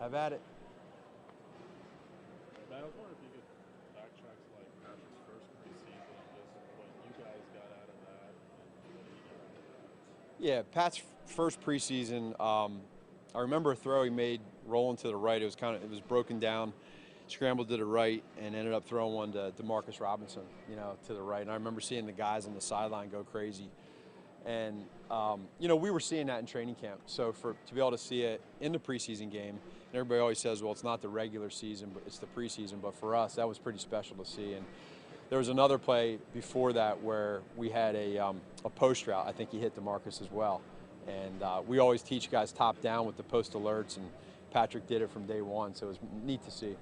Have at it. Matt, I was wondering if you could backtrack to like Patrick's first preseason and just what you guys got out of that and what he got out of that. Yeah, Pat's first preseason. I remember a throw he made rolling to the right. It was broken down, scrambled to the right, and ended up throwing one to Demarcus Robinson, to the right. And I remember seeing the guys on the sideline go crazy. And we were seeing that in training camp. So to be able to see it in the preseason game, and everybody always says, well, it's not the regular season, but it's the preseason. But for us, that was pretty special to see. And there was another play before that where we had a post route. I think he hit DeMarcus as well. And we always teach guys top down with the post alerts, and Patrick did it from day one, so it was neat to see.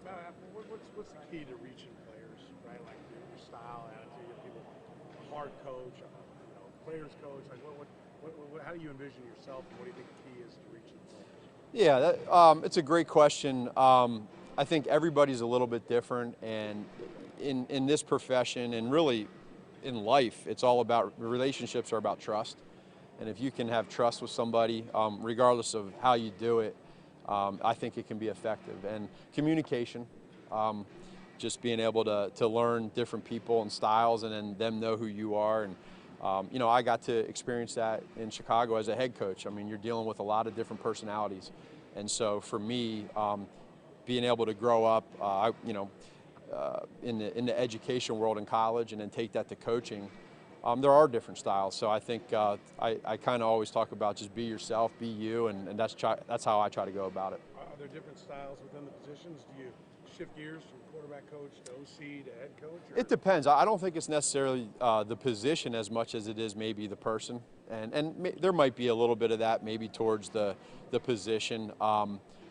Matt, what's the key to reaching players, right? Like your style, attitude, people, hard coach, players coach. Like how do you envision yourself, and what do you think the key is to reaching players? Yeah, it's a great question. I think everybody's a little bit different, and in this profession, and really in life, it's all about relationships are about trust. And if you can have trust with somebody, regardless of how you do it, I think it can be effective. And communication, just being able to learn different people and styles, and then them know who you are. And I got to experience that in Chicago as a head coach. I mean, you're dealing with a lot of different personalities, and so for me, being able to grow up, in the education world in college, and then take that to coaching, there are different styles. So I think I kind of always talk about just be yourself, be you, and that's how I try to go about it. Are there different styles within the positions? Do you shift gears from quarterback coach to OC to head coach? Or? It depends. I don't think it's necessarily the position as much as it is maybe the person, and there might be a little bit of that maybe towards the position,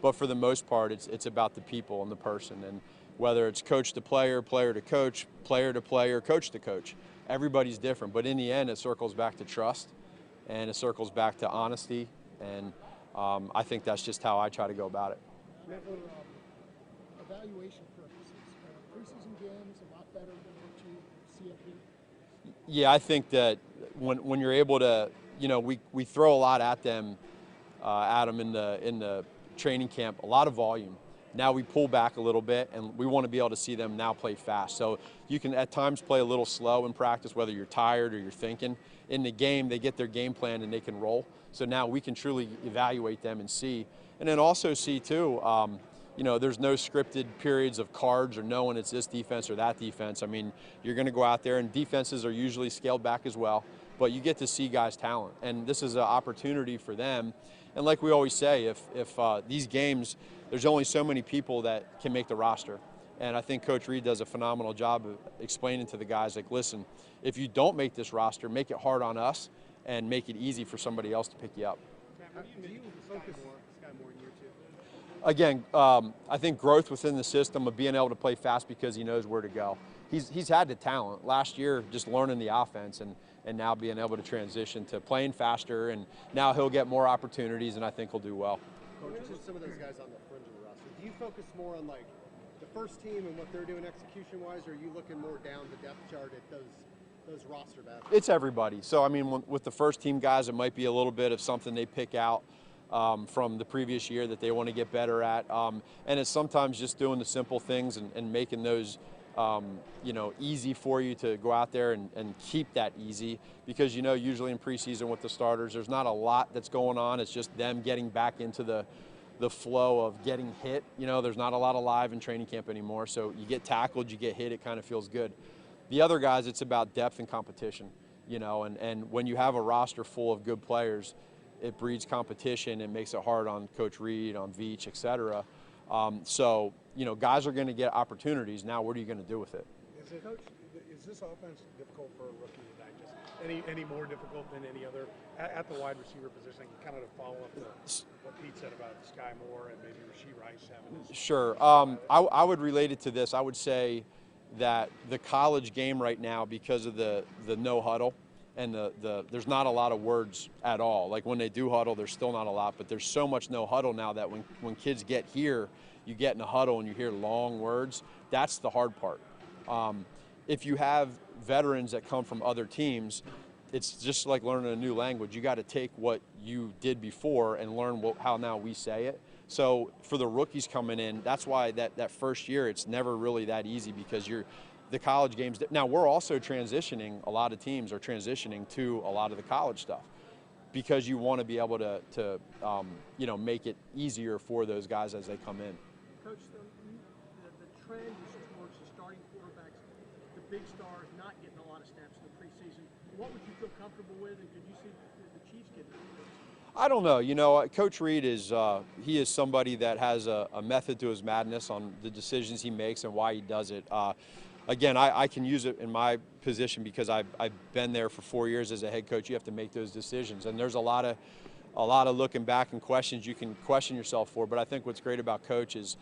but for the most part, it's about the people and the person. And whether it's coach to player, player to coach, player to player, coach to coach. Everybody's different, but in the end, it circles back to trust, and it circles back to honesty, and I think that's just how I try to go about it. For evaluation purposes, preseason games a lot better than what you see up here? Yeah, I think that when you're able to, we throw a lot at them, Adam, in the training camp, a lot of volume. Now we pull back a little bit, and we want to be able to see them now play fast. So you can at times play a little slow in practice, whether you're tired or you're thinking. In the game, they get their game plan and they can roll. So now we can truly evaluate them and see. And then also see, too, there's no scripted periods of cards or knowing it's this defense or that defense. I mean, you're going to go out there, and defenses are usually scaled back as well. But you get to see guys' talent. And this is an opportunity for them. And like we always say, if these games, there's only so many people that can make the roster. And I think Coach Reed does a phenomenal job of explaining to the guys, like, listen, if you don't make this roster, make it hard on us and make it easy for somebody else to pick you up. Do you focus Skyy Moore in year two? Again, I think growth within the system of being able to play fast because he knows where to go. He's had the talent. Last year, just learning the offense, and now being able to transition to playing faster, and now he'll get more opportunities, and I think he'll do well. Coach, just some of those guys on the fringe of the roster, do you focus more on like the first team and what they're doing execution-wise, or are you looking more down the depth chart at those roster battles? It's everybody. So I mean, with the first team guys, it might be a little bit of something they pick out from the previous year that they want to get better at, and it's sometimes just doing the simple things and making those easy for you to go out there and keep that easy, because usually in preseason with the starters, there's not a lot that's going on. It's just them getting back into the flow of getting hit. There's not a lot alive in training camp anymore, so you get tackled, you get hit, it kind of feels good. The other guys, it's about depth and competition, and when you have a roster full of good players, it breeds competition and makes it hard on Coach Reed, on Veach, et cetera. So guys are going to get opportunities. Now, what are you going to do with it? Is this offense difficult for a rookie to digest? Any more difficult than any other at the wide receiver position? Kind of to follow up to what Pete said about Skyy Moore and maybe Rashee Rice having this. Sure. I would relate it to this. I would say that the college game right now, because of the no huddle, and there's not a lot of words at all. Like when they do huddle, there's still not a lot, but there's so much no huddle now that when kids get here, you get in a huddle and you hear long words. That's the hard part. If you have veterans that come from other teams, it's just like learning a new language. You got to take what you did before and learn how now we say it. So for the rookies coming in, that's why that first year it's never really that easy, because the college games. Now we're also transitioning. A lot of teams are transitioning to a lot of the college stuff, because you want to be able to make it easier for those guys as they come in. Coach, the trend is towards the starting quarterbacks, the big stars not getting a lot of snaps in the preseason. What would you feel comfortable with, and could you see the Chiefs getting that? I don't know. Coach Reed is he is somebody that has a method to his madness on the decisions he makes and why he does it. Again, I can use it in my position because I've been there for 4 years as a head coach. You have to make those decisions, and there's a lot of looking back and questions you can question yourself for. But I think what's great about Coach is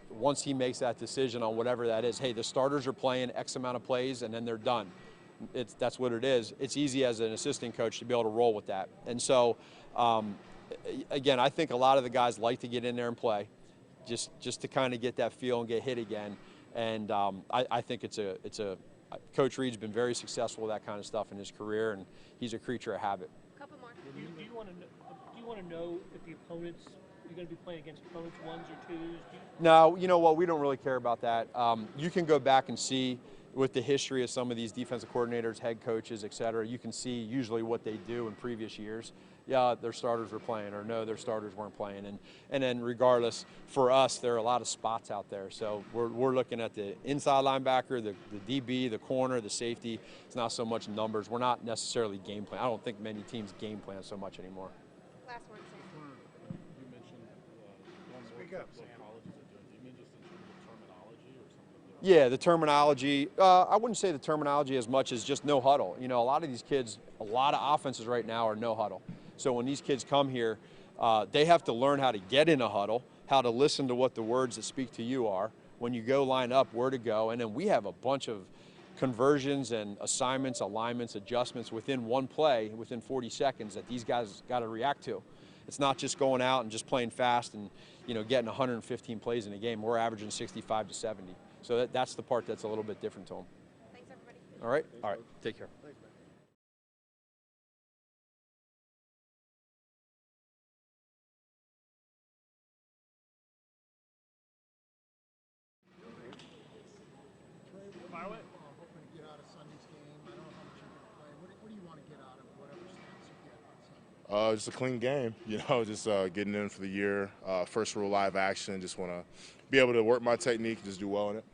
once he makes that decision on whatever that is, hey, the starters are playing X amount of plays and then they're done. That's what it is. It's easy as an assistant coach to be able to roll with that. And so, again, I think a lot of the guys like to get in there and play, just to kind of get that feel and get hit again. And I think it's a Coach Reed's been very successful with that kind of stuff in his career, and he's a creature of habit. Couple more. Do you want to know if the opponents you're going to be playing against opponents ones or twos? No, you know what? We don't really care about that. You can go back and see with the history of some of these defensive coordinators, head coaches, et cetera. You can see usually what they do in previous years. Yeah, their starters were playing, or no, their starters weren't playing. And then regardless, for us, there are a lot of spots out there. So we're looking at the inside linebacker, the DB, the corner, the safety. It's not so much numbers. We're not necessarily game plan. I don't think many teams game plan so much anymore. Last one, Sam. You mentioned Speak up, Sam. what colleges are doing. Do you mean just in terms of terminology or something different? Yeah, the terminology. I wouldn't say the terminology as much as just no huddle. A lot of these kids, a lot of offenses right now are no huddle. So when these kids come here, they have to learn how to get in a huddle, how to listen to what the words that speak to you are. When you go line up, where to go. And then we have a bunch of conversions and assignments, alignments, adjustments within one play, within 40 seconds that these guys got to react to. It's not just going out and just playing fast and getting 115 plays in a game. We're averaging 65 to 70. So that's the part that's a little bit different to them. Thanks, everybody. All right? All right. Take care. Thanks, man. Hoping to get out of Sunday's game. I don't know how much you're going to play. What do you want to get out of whatever snaps you get on Sunday? Just a clean game, just getting in for the year. First real live action. Just want to be able to work my technique and just do well in it.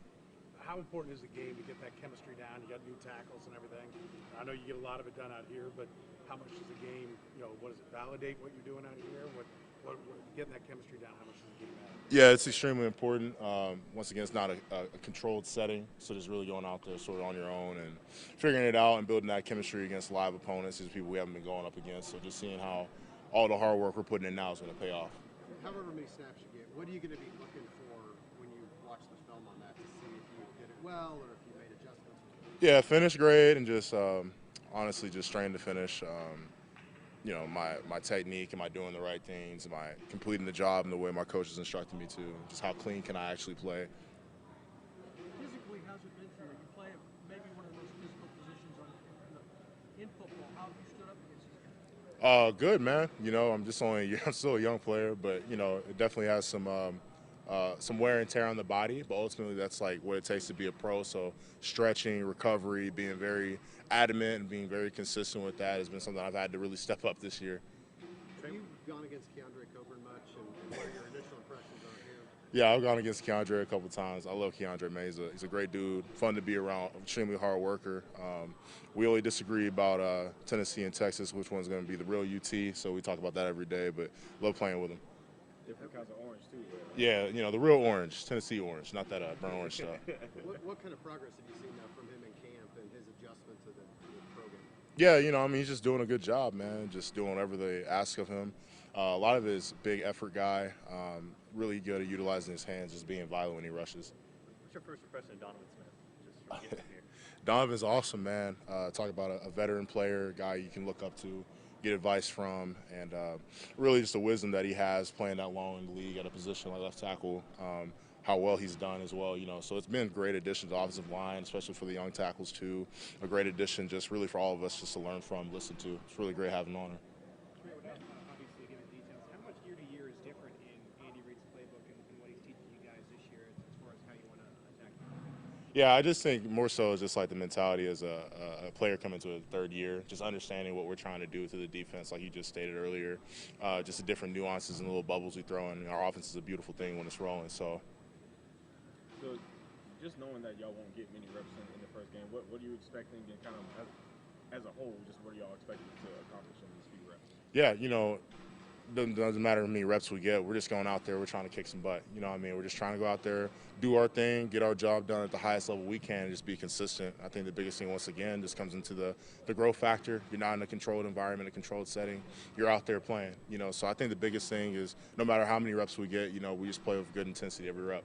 How important is the game to get that chemistry down? You got new tackles and everything. I know you get a lot of it done out here, but how much does the game, what does it validate what you're doing out here? What getting that chemistry down, how much does the game matter? Yeah, it's extremely important. Once again, it's not a controlled setting, so just really going out there sort of on your own and figuring it out and building that chemistry against live opponents, these people we haven't been going up against. So just seeing how all the hard work we're putting in now is going to pay off. However many snaps you get, what are you going to be looking for when you watch the film on that to see if you did it well or if you made adjustments? Yeah, finish grade and just honestly just trying to finish. My technique, am I doing the right things? Am I completing the job in the way my coach is instructing me to? Just how clean can I actually play? Physically, how's it been for you? You play maybe one of the most physical positions in football. How have you stood up against these guys? Good, man. I'm still a young player, but it definitely has some wear and tear on the body. But ultimately, that's like what it takes to be a pro. So stretching, recovery, being very adamant and being very consistent with that has been something I've had to really step up this year. Have you gone against Keondre Coburn much, and what are your initial impressions on him? Yeah, I've gone against Keondre a couple times. I love Keondre, man. He's a great dude, fun to be around, extremely hard worker. We only disagree about Tennessee and Texas, which one's going to be the real UT, so we talk about that every day, but love playing with him. Different kinds of orange, too. Yeah, the real orange, Tennessee orange, not that burnt orange stuff. What kind of progress have you seen now from him in camp and his adjustment to the program? Yeah, he's just doing a good job, man. Just doing whatever they ask of him. A lot of it is big effort guy, really good at utilizing his hands, just being violent when he rushes. What's your first impression of Donovan Smith? Just from getting here. Donovan's awesome, man. Talk about a veteran player, a guy you can look up to, get advice from, and really just the wisdom that he has playing that long in the league at a position like left tackle. how well he's done as well. So it's been a great addition to the offensive line, especially for the young tackles too. A great addition, just really for all of us, just to learn from, listen to. It's really great having him on. Without obviously giving details, how much year to year is different in Andy Reid's playbook and what he's teaching you guys this year as far as how you want to attack him? Yeah, I just think more so is just like the mentality as a player coming to a third year, just understanding what we're trying to do to the defense, like you just stated earlier, just the different nuances and little bubbles we throw in. Our offense is a beautiful thing when it's rolling. So just knowing that y'all won't get many reps in the first game, what are you expecting and kind of as a whole, just what are y'all expecting to accomplish in these few reps? Yeah, doesn't matter how many reps we get. We're just going out there. We're trying to kick some butt. You know what I mean? We're just trying to go out there, do our thing, get our job done at the highest level we can, and just be consistent. I think the biggest thing, once again, just comes into the growth factor. You're not in a controlled environment, a controlled setting. You're out there playing. So I think the biggest thing is no matter how many reps we get, we just play with good intensity every rep.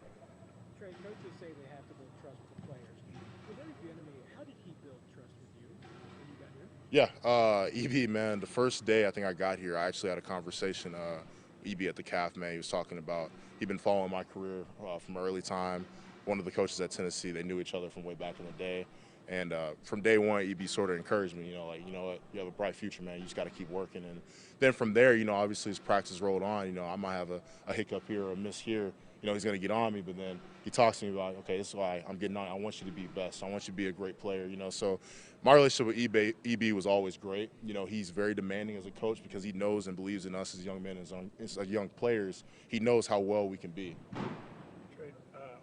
Trey, coaches say they have to build trust with the players. For Larry Bieniemy, how did he build trust with you when you got here? Yeah, EB, man, the first day I think I got here, I actually had a conversation. EB at the CAF, man, he was talking about he'd been following my career from early time. One of the coaches at Tennessee, they knew each other from way back in the day. And from day one, EB sort of encouraged me, you know what, you have a bright future, man. You just got to keep working. And then from there, obviously as practice rolled on, I might have a hiccup here or a miss here. He's going to get on me, but then he talks to me about, okay, this is why I'm getting on. I want you to be best. I want you to be a great player, So my relationship with EB was always great. He's very demanding as a coach because he knows and believes in us as young men, as young players. He knows how well we can be. Trey,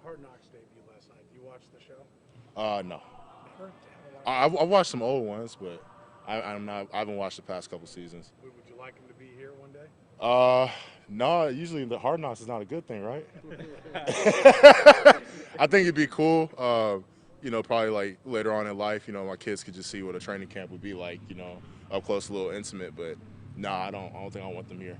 Hard Knocks debuted last night. You watched the show? No. I watched some old ones, but I haven't watched the past couple seasons. Would you like him to be here one day? No, usually the Hard Knocks is not a good thing, right? I think it'd be cool. Probably like later on in life, my kids could just see what a training camp would be like, up close, a little intimate. But nah, I don't think I want them here.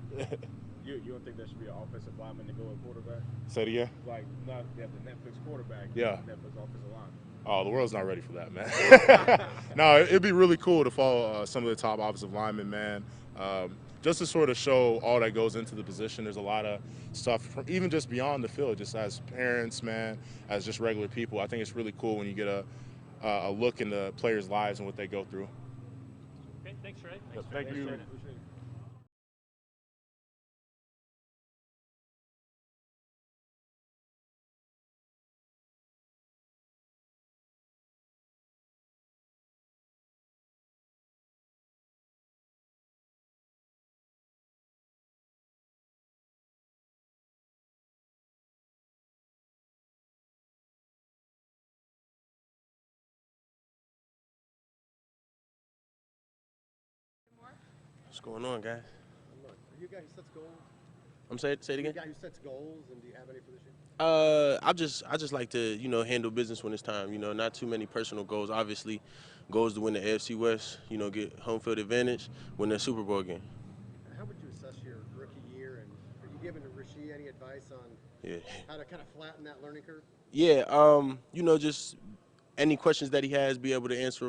You don't think there should be an offensive lineman to go at quarterback? Say it again. Like, not they have the Netflix quarterback. Yeah. Netflix offensive line. Oh, the world's not ready for that, man. No, it'd be really cool to follow some of the top offensive linemen, man. Just to sort of show all that goes into the position. There's a lot of stuff from even just beyond the field, just as parents, man, as just regular people. I think it's really cool when you get a look in the players' lives and what they go through. Okay, thanks, Trey. Thank you. What's going on, guys? Are you a guy who sets goals? Say it Are you a again. guy who sets goals, and do you have any for this year? I just like to handle business when it's time. Not too many personal goals. Obviously, goals to win the AFC West. Get home field advantage, win the Super Bowl game. How would you assess your rookie year, and are you giving Rasheed any advice on how to kind of flatten that learning curve? Yeah. Just any questions that he has, be able to answer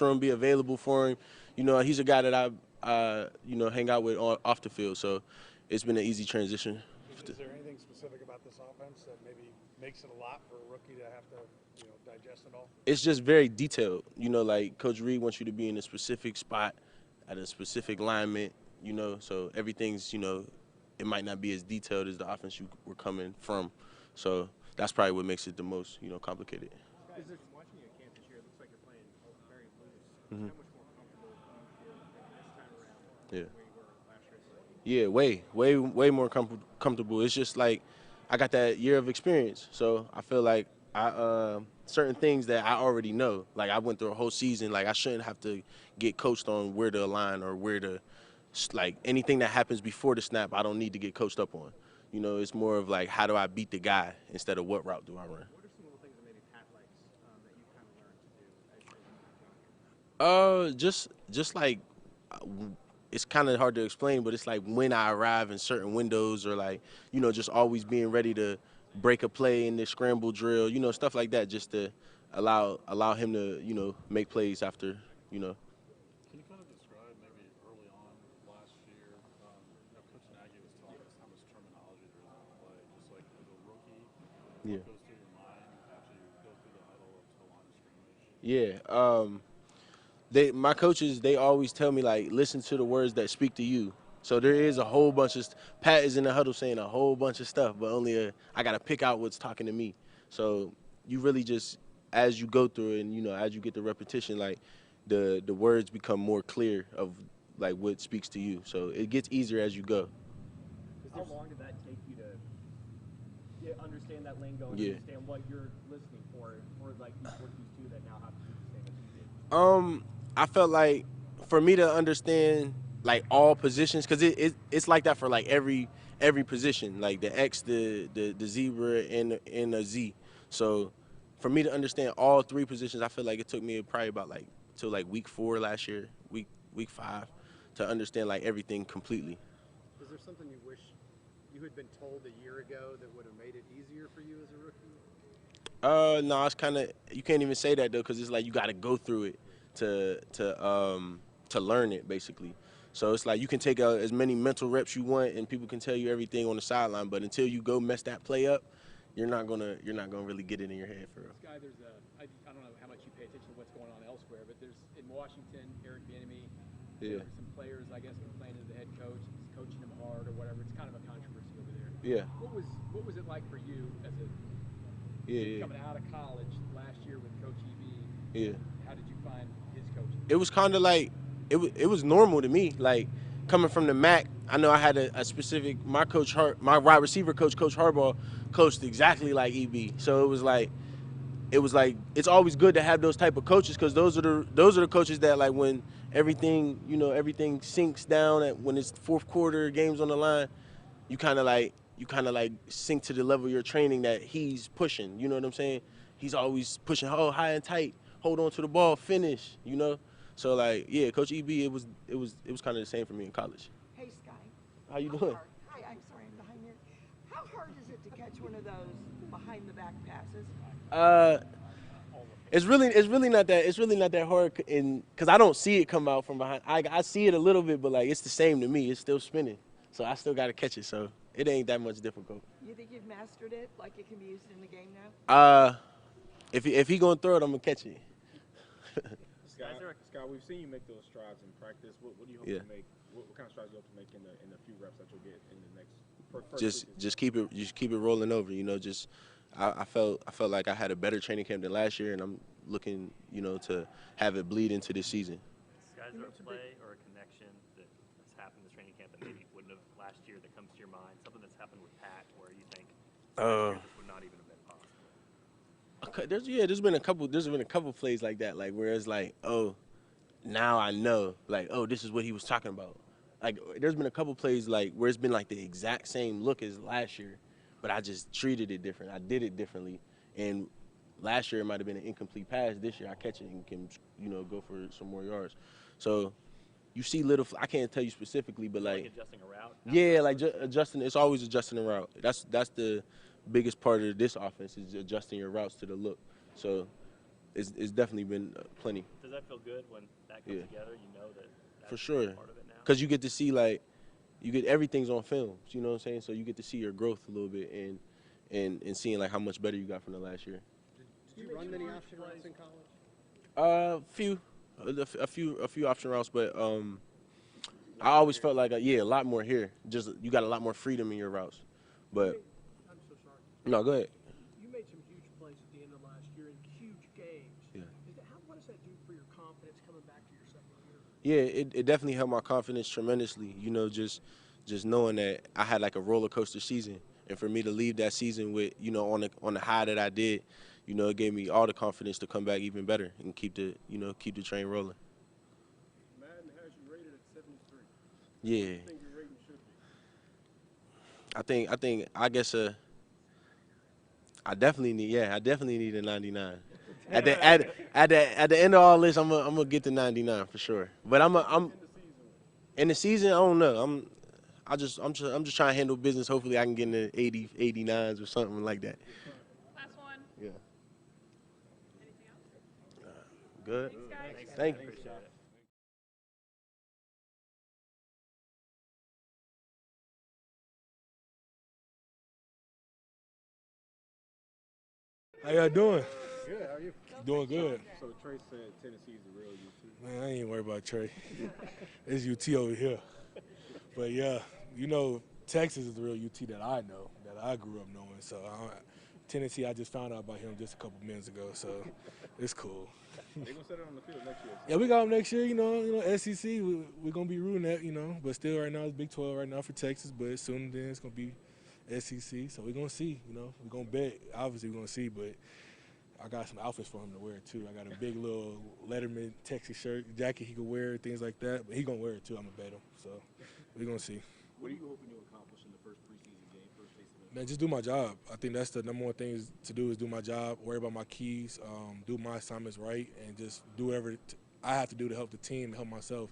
them, be available for him. He's a guy that I hang out with off the field, so it's been an easy transition. Is there anything specific about this offense that maybe makes it a lot for a rookie to have to, digest it all? It's just very detailed. Like Coach Reid wants you to be in a specific spot at a specific alignment, so everything's, it might not be as detailed as the offense you were coming from. So that's probably what makes it the most, complicated. Guys, watching you at camp this year, it looks like you're playing very loose. How much more comfortable do you feel this time around than where you were last year? Yeah, way more comfortable. It's just like I got that year of experience, so I feel like I certain things that I already know. Like I went through a whole season. Like I shouldn't have to get coached on where to align or where to anything that happens before the snap. I don't need to get coached up on. It's more of like how do I beat the guy instead of what route do I run. What are some little things that maybe Pat likes that you kind of learned to do? Just like it's kind of hard to explain, but it's like when I arrive in certain windows or just always being ready to break a play in the scramble drill, stuff like that, just to allow him to, make plays after, Can you kind of describe maybe early on last year, Coach Nagy was telling us how much terminology there is in play, just like as a rookie, What goes through your mind after you go through the huddle up to the line of scrimmage? Yeah. My coaches, they always tell me, like, listen to the words that speak to you. So there is a whole bunch of Pat is in the huddle saying a whole bunch of stuff, but I got to pick out what's talking to me. So you really just, as you go through it and, as you get the repetition, like, the words become more clear of, like, what speaks to you. So it gets easier as you go. How long did that take you to understand that lingo and Yeah. understand what you're listening for like these rookies too that now have to do the same as you did? I felt like for me to understand like all positions, because it's like that for like every position, like the X, the zebra, and a Z. So for me to understand all three positions, I feel like it took me probably about like till like week 4 last year, week 5, to understand like everything completely. Is there something you wish you had been told a year ago that would have made it easier for you as a rookie? No, it's kind of, you can't even say that though, because it's like you got to go through it to learn it basically. So it's like you can take as many mental reps you want, and people can tell you everything on the sideline, but until you go mess that play up, you're not gonna really get it in your head for real. Skyy, I don't know how much you pay attention to what's going on elsewhere, but there's in Washington, Eric Bieniemy. Yeah. There's some players, I guess, complaining to the head coach, he's coaching them hard or whatever. It's kind of a controversy over there. Yeah. What was it like for you as coming out of college last year with Coach EB? Yeah. How did you find his coaching? It was kind of like it was normal to me. Like coming from the MAC, I know I had a specific my wide receiver coach, Coach Harbaugh, coached exactly like EB. So it was like it's always good to have those type of coaches, because those are the coaches that, like, when everything sinks down when it's fourth quarter, games on the line, you kind of like sink to the level of your training that he's pushing. You know what I'm saying? He's always pushing high and tight, hold on to the ball, finish. So like, yeah, Coach EB, it was kind of the same for me in college. Hey, Skyy. How you doing? Hi, I'm sorry, I'm behind here. How hard is it to catch one of those behind the back passes? It's really not that hard, because I don't see it come out from behind. I see it a little bit, but like it's the same to me. It's still spinning, so I still got to catch it. So it ain't that much difficult. You think you've mastered it, like it can be used in the game now? If he gonna throw it, I'm gonna catch it. Skyy, we've seen you make those strides in practice. What do you hope to make? What kind of strides do you hope to make in the few reps that you'll get in the next? Just keep it rolling over. I felt like I had a better training camp than last year, and I'm looking, to have it bleed into this season. Skyy, is there a play or a connection that has happened this training camp that maybe wouldn't have last year that comes to your mind? Something that's happened with Pat where you think this would not even have been possible? There's been a couple plays like that, like where it's like, oh, now I know, like, oh, this is what he was talking about. Like, there's been a couple plays like where it's been like the exact same look as last year, but I just treated it different. I did it differently, and last year it might have been an incomplete pass. This year I catch it and can, go for some more yards. So you see I can't tell you specifically, but like adjusting a route. Yeah, like adjusting. It's always adjusting a route. That's the biggest part of this offense, is adjusting your routes to the look. So it's definitely been plenty. Does that feel good when that comes together? You know that's for sure. part of it now. Because you get to see, like, everything's on film. You know what I'm saying? So you get to see your growth a little bit and seeing like how much better you got from the last year. Did you run many option routes in college? A few option routes, but I always felt like a lot more here. Just you got a lot more freedom in your routes. But I'm so sorry. no, go ahead. You made some huge plays at the end of last year in huge games. Yeah. What does that do for your confidence coming back to your second year? Yeah, it definitely helped my confidence tremendously. Just knowing that I had like a roller coaster season, and for me to leave that season with on the high that I did, it gave me all the confidence to come back even better and keep the train rolling. Madden has you rated at 73. Yeah. What do you think your rating should be? I guess I definitely need a 99. At the end of all this, I'm gonna get to 99 for sure. But I'm in the season, I don't know. I'm just trying to handle business. Hopefully I can get in the 80s, 89s or something like that. Last one. Yeah. Anything else? Good. Thanks, Skyy. Thank you. Appreciate it. How y'all doing? Good. How are you? Doing good. So Trey said Tennessee's the real UT. Man, I ain't worried about Trey. It's UT over here. But yeah, Texas is the real UT that I know, that I grew up knowing. So Tennessee, I just found out about him just a couple minutes ago. So it's cool. They're gonna set it on the field next year. So. Yeah, we got him next year. SEC. We're gonna be rooting at. But still, right now it's Big 12 right now for Texas. But soon then it's gonna be SEC. So we're gonna see. We're gonna bet. Obviously, we're gonna see. But I got some outfits for him to wear too. I got a big little Letterman Texas shirt, jacket he could wear, things like that. But he gonna wear it too. I'm gonna bet him. So we're gonna see. What are you hoping to accomplish in the first preseason game, first face of Man, just do my job. I think that's the number one thing to do is do my job, worry about my keys, do my assignments right, and just do whatever I have to do to help the team, help myself,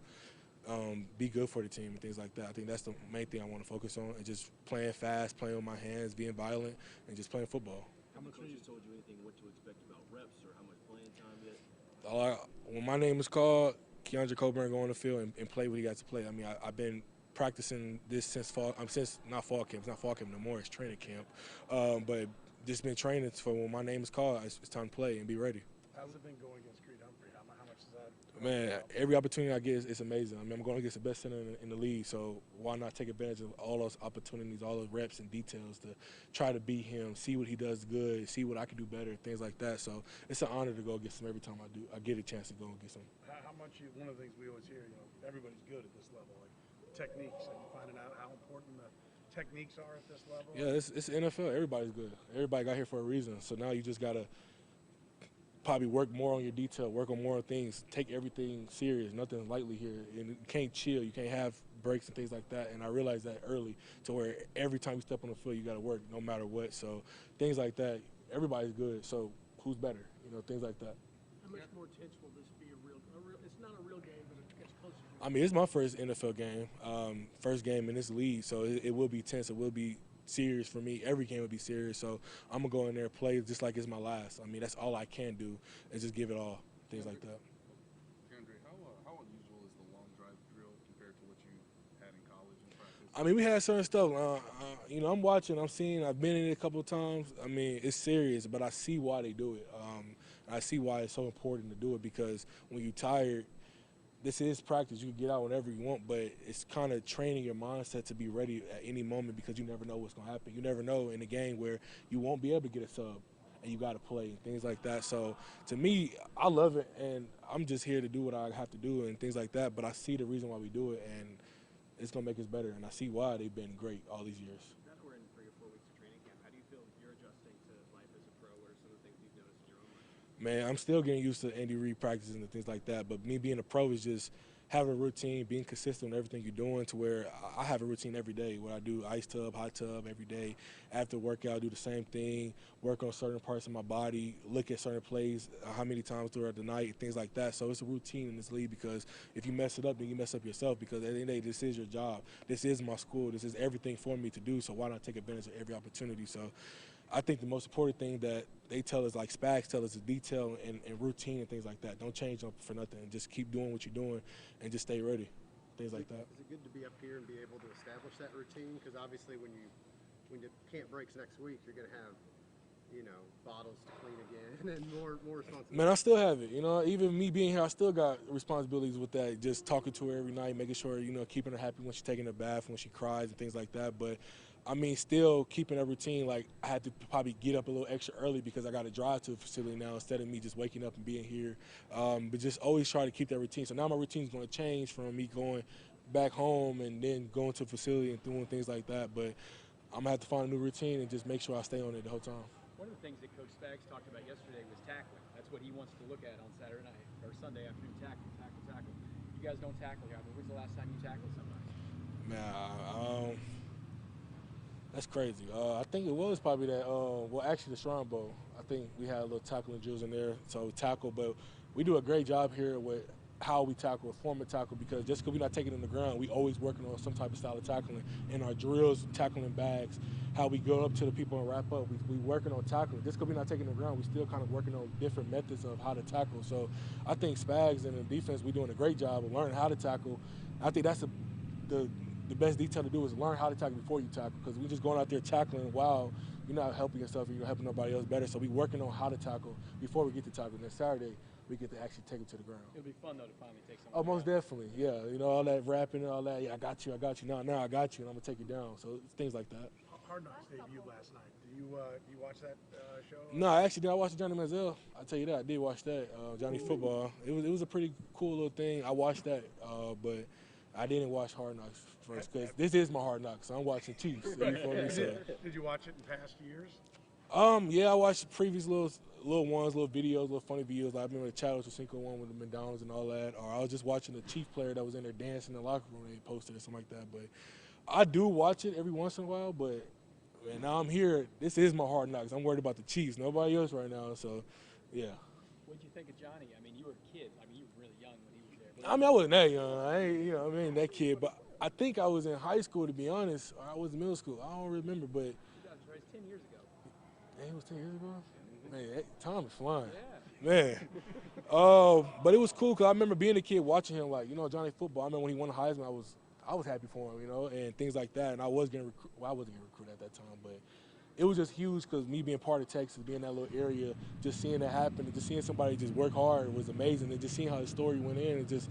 be good for the team and things like that. I think that's the main thing I want to focus on, and just playing fast, playing with my hands, being violent, and just playing football. How much coaches told you anything what to expect about reps or how much playing time yet? When my name is called, Keondre Coburn go on the field and play what he got to play. I mean, I've been practicing this since fall. Since not fall camp. It's not fall camp no more. It's training camp. But just been training for when my name is called. It's time to play and be ready. How's it been going against Creed Humphrey? How much is that? Man, every opportunity I get is amazing. I mean, I'm going against the best center in the league, so why not take advantage of all those opportunities, all those reps and details to try to beat him, see what he does good, see what I can do better, things like that. So it's an honor to go against him every time I get a chance to go against him. How much one of the things we always hear, everybody's good at this level, like techniques, and finding out how important the techniques are at this level. Yeah, it's NFL. Everybody's good. Everybody got here for a reason. So now you just got to probably work more on your detail, work on more things, take everything serious, nothing lightly here. And you can't chill. You can't have breaks and things like that. And I realized that early to where every time you step on the field, you got to work no matter what. So things like that, everybody's good. So who's better? Things like that. How much more intense will this be? It's not a real game, but it's close. I mean, it's my first NFL game, first game in this league, so it will be tense. It will be serious for me. Every game will be serious, so I'm going to go in there and play just like it's my last. I mean, that's all I can do is just give it all, things like that. Keondre, how unusual is the long drive drill compared to what you had in college and practice? I mean, we had certain stuff. I'm watching, I'm seeing, I've been in it a couple of times. I mean, it's serious, but I see why they do it. I see why it's so important to do it because when you're tired, this is practice. You can get out whenever you want, but it's kind of training your mindset to be ready at any moment because you never know what's going to happen. You never know in a game where you won't be able to get a sub and you got to play and things like that. So to me, I love it, and I'm just here to do what I have to do and things like that, but I see the reason why we do it, and it's going to make us better, and I see why they've been great all these years. Now that we're in 3 or 4 weeks of training camp, how do you feel you're adjusting to life as a pro? What are some of the things you've noticed in your own life? Man, I'm still getting used to Andy Reid practices and things like that, but me being a pro is just having a routine, being consistent in everything you're doing to where I have a routine every day where I do ice tub, hot tub every day. After workout, do the same thing, work on certain parts of my body, look at certain plays, how many times throughout the night, things like that. So it's a routine in this league because if you mess it up, then you mess up yourself because at the end of the day, this is your job. This is my school. This is everything for me to do, so why not take advantage of every opportunity? So I think the most important thing that they tell us, like Spags tell us, is detail and routine and things like that. Don't change up for nothing. Just keep doing what you're doing and just stay ready, things like that. Is it good to be up here and be able to establish that routine? Because obviously when the camp breaks next week, you're going to have, bottles to clean again and more responsibility. Man, I still have it. Even me being here, I still got responsibilities with that. Just talking to her every night, making sure, keeping her happy when she's taking a bath, when she cries and things like that. But I mean, still keeping a routine, like I had to probably get up a little extra early because I got to drive to the facility now instead of me just waking up and being here. But just always try to keep that routine. So now my routine is going to change from me going back home and then going to the facility and doing things like that. But I'm going to have to find a new routine and just make sure I stay on it the whole time. One of the things that Coach Spags talked about yesterday was tackling. That's what he wants to look at on Saturday night or Sunday afternoon, tackle. You guys don't tackle here. I mean, when's the last time you tackled somebody? Man, that's crazy. I think it was probably that, actually the Shrine Bowl. I think we had a little tackling drills in there, so tackle. But we do a great job here with how we tackle, form a tackle, because just because we're not taking it in the ground, we always working on some type of style of tackling. In our drills, tackling bags, how we go up to the people and wrap up, we working on tackling. Just because we're not taking it in the ground, we still kind of working on different methods of how to tackle. So I think Spags and the defense, we're doing a great job of learning how to tackle. I think that's the the best detail to do is learn how to tackle before you tackle, because we just going out there tackling while you're not helping yourself and you're helping nobody else better. So we working on how to tackle before we get to tackle. And then Saturday, we get to actually take it to the ground. It'll be fun, though, to finally take some. Oh, most definitely, yeah. You know, all that rapping and all that. Yeah, I got you. Now I got you, and I'm gonna take you down. So it's things like that. Hard Knocks debuted last night. Do you watch that show? No, I actually did. I watched Johnny Manziel. I tell you that I did watch that. Johnny Football. It was a pretty cool little thing. I watched that, but I didn't watch Hard Knocks first because this is my Hard Knocks. So I'm watching Chiefs. You feel me? So. Did you watch it in past years? Yeah, I watched previous little ones, little videos, little funny videos. Like I remember the Chadwick Cinco one with the McDonald's and all that. Or I was just watching the Chief player that was in there dancing in the locker room. They posted or something like that. But I do watch it every once in a while. But and now I'm here. This is my Hard Knocks. I'm worried about the Chiefs. Nobody else right now. So, yeah. What did you think of Johnny? I mean, you were a kid. I mean, you were really young when he was there. I mean, I wasn't that young. I ain't that kid. But I think I was in high school, to be honest. Or I was in middle school. I don't remember. But 10 years ago. Man, it was 10 years ago? Man, time is flying. Yeah. Man. But it was cool because I remember being a kid watching him, like, Johnny Football. I remember when he won the Heisman, I was happy for him, and things like that. And I was getting recruited. Well, I wasn't getting recruited at that time, but it was just huge because me being part of Texas, being in that little area, just seeing that happen, and just seeing somebody just work hard was amazing. And just seeing how the story went in, and just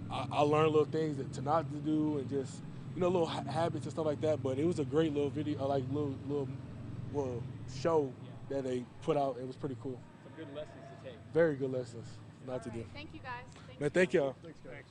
I learned little things to not to do, and just little habits and stuff like that. But it was a great little video, like little show that they put out. It was pretty cool. Some good lessons to take. Very good lessons not to do. Thank you guys. Man, thank y'all. Thanks, guys.